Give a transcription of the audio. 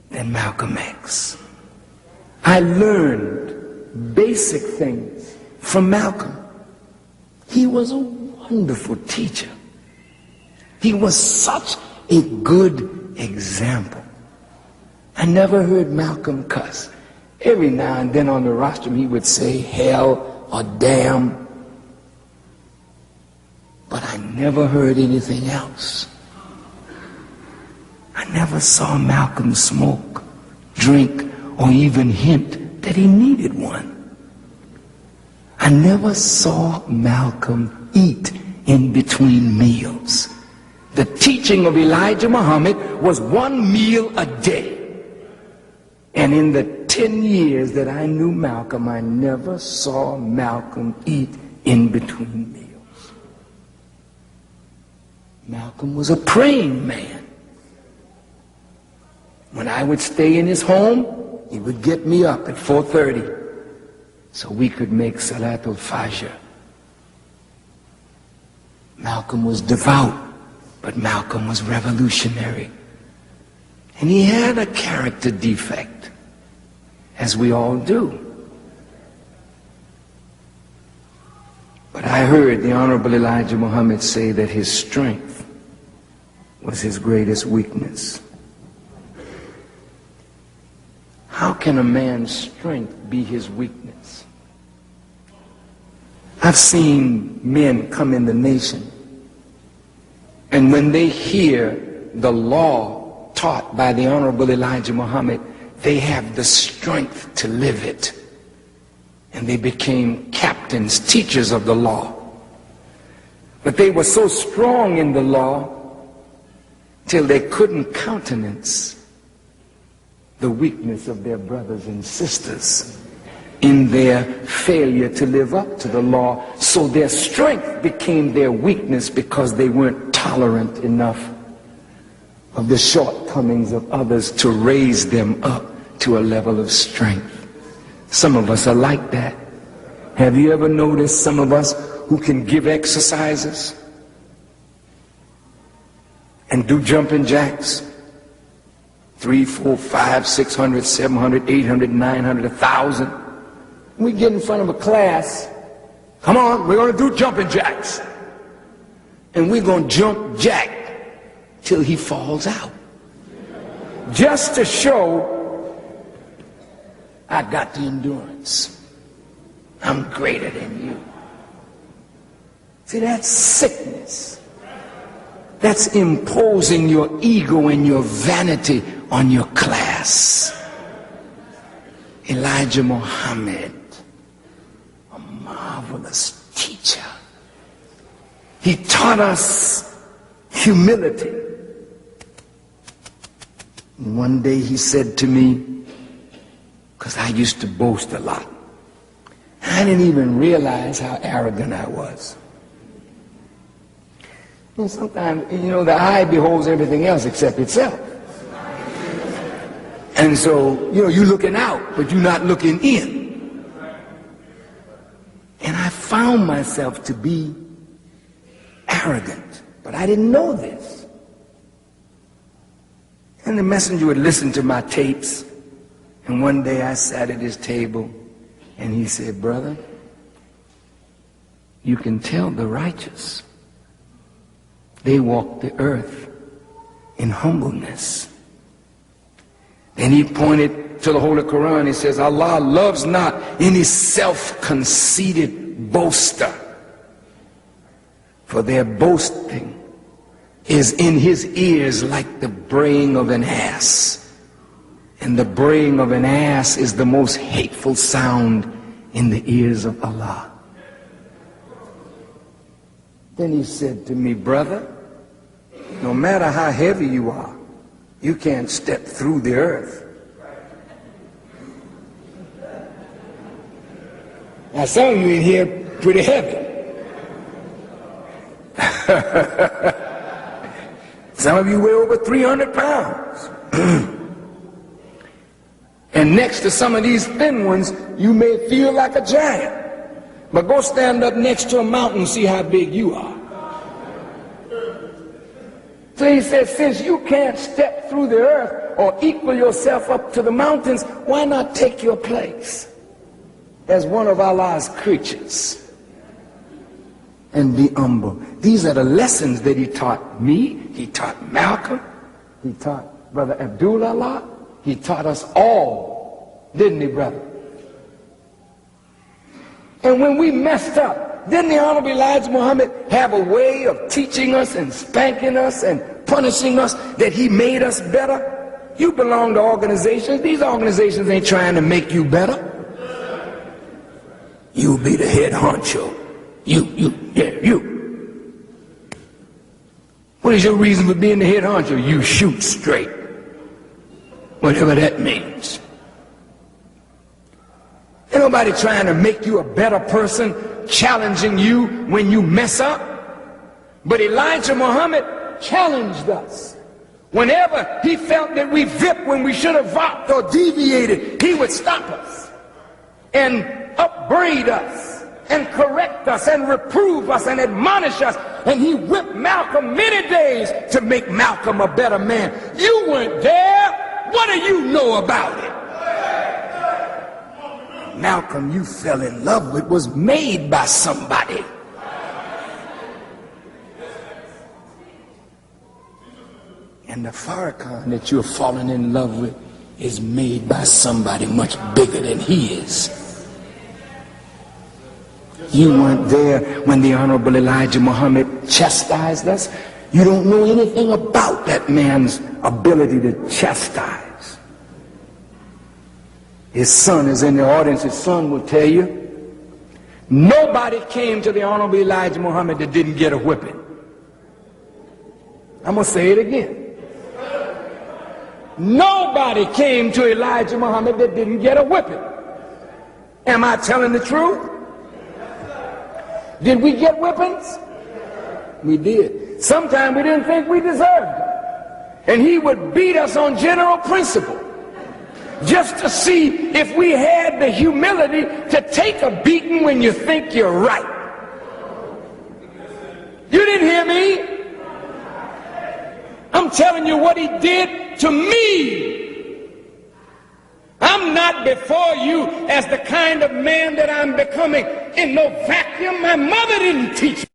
than Malcolm X. I learned basic things from Malcolm. He was a wonderful teacher. He was such a good example. I never heard Malcolm cuss. Every now and then on the rostrum he would say hell or damn, but I never heard anything else. I never saw Malcolm smoke, drink, or even hint that he needed one. I never saw Malcolm eat in between meals. The teaching of Elijah Muhammad was one meal a day. And in the 10 years that I knew Malcolm, I never saw Malcolm eat in between meals. Malcolm was a praying man. When I would stay in his home, he would get me up at 4:30 so we could make Salatul Fajr. Malcolm was devout, but Malcolm was revolutionary. And he had a character defect, as we all do. But I heard the Honorable Elijah Muhammad say that his strength was his greatest weakness. How can a man's strength be his weakness? I've seen men come in the nation, and when they hear the law taught by the Honorable Elijah Muhammad, they have the strength to live it. And they became captains, teachers of the law. But they were so strong in the law till they couldn't countenance the weakness of their brothers and sisters in their failure to live up to the law. So their strength became their weakness because they weren't tolerant enough of the shortcomings of others to raise them up to a level of strength. Some of us are like that. Have you ever noticed some of us who can give exercises and do jumping jacks? 3, 4, 5, 600, 700, 800, 900, 1,000. We get in front of a class. Come on, we're going to do jumping jacks. And we're going to jump jack till he falls out. Just to show I got the endurance. I'm greater than you. See, that's sickness. That's imposing your ego and your vanity on your class. Elijah Muhammad, a marvelous teacher. He taught us humility. And one day he said to me, because I used to boast a lot, I didn't even realize how arrogant I was. And sometimes, you know, the eye beholds everything else except itself. And so, you know, you're looking out, but you're not looking in. And I found myself to be arrogant, but I didn't know this. And the messenger would listen to my tapes, and one day I sat at his table, and he said, "Brother, you can tell the righteous. They walk the earth in humbleness." Then he pointed to the Holy Quran. He says, "Allah loves not any self-conceited boaster, for their boasting is in his ears like the braying of an ass. And the braying of an ass is the most hateful sound in the ears of Allah." Then he said to me, "Brother, no matter how heavy you are, you can't step through the earth." Now some of you in here pretty heavy. Some of you weigh over 300 pounds. And next to some of these thin ones, you may feel like a giant. But go stand up next to a mountain and see how big you are. So he said, since you can't step through the earth, or equal yourself up to the mountains, why not take your place as one of Allah's creatures and be humble? These are the lessons that he taught me, he taught Malcolm, he taught Brother Abdullah, he taught us all, didn't he, brother? And when we messed up, didn't the Honorable Elijah Muhammad have a way of teaching us and spanking us and punishing us that he made us better? You belong to organizations. These organizations ain't trying to make you better. You be the head honcho. You. What is your reason for being the head honcho? You shoot straight. Whatever that means. Ain't nobody trying to make you a better person, challenging you when you mess up. But Elijah Muhammad challenged us. Whenever he felt that we vipped when we should have vopped or deviated, he would stop us and upbraid us and correct us and reprove us and admonish us. And he whipped Malcolm many days to make Malcolm a better man. You weren't there. What do you know about it? Malcolm you fell in love with was made by somebody. And the Farrakhan that you're falling in love with is made by somebody much bigger than he is. You weren't there when the Honorable Elijah Muhammad chastised us. You don't know anything about that man's ability to chastise. His son is in the audience. His son will tell you, nobody came to the Honorable Elijah Muhammad that didn't get a whipping. I'm going to say it again. Nobody came to Elijah Muhammad that didn't get a whipping. Am I telling the truth? Did we get whippings? We did. Sometimes we didn't think we deserved it. And he would beat us on general principle, just to see if we had the humility to take a beating when you think you're right. You didn't hear me? I'm telling you what he did to me. I'm not before you as the kind of man that I'm becoming in no vacuum. My mother didn't teach me.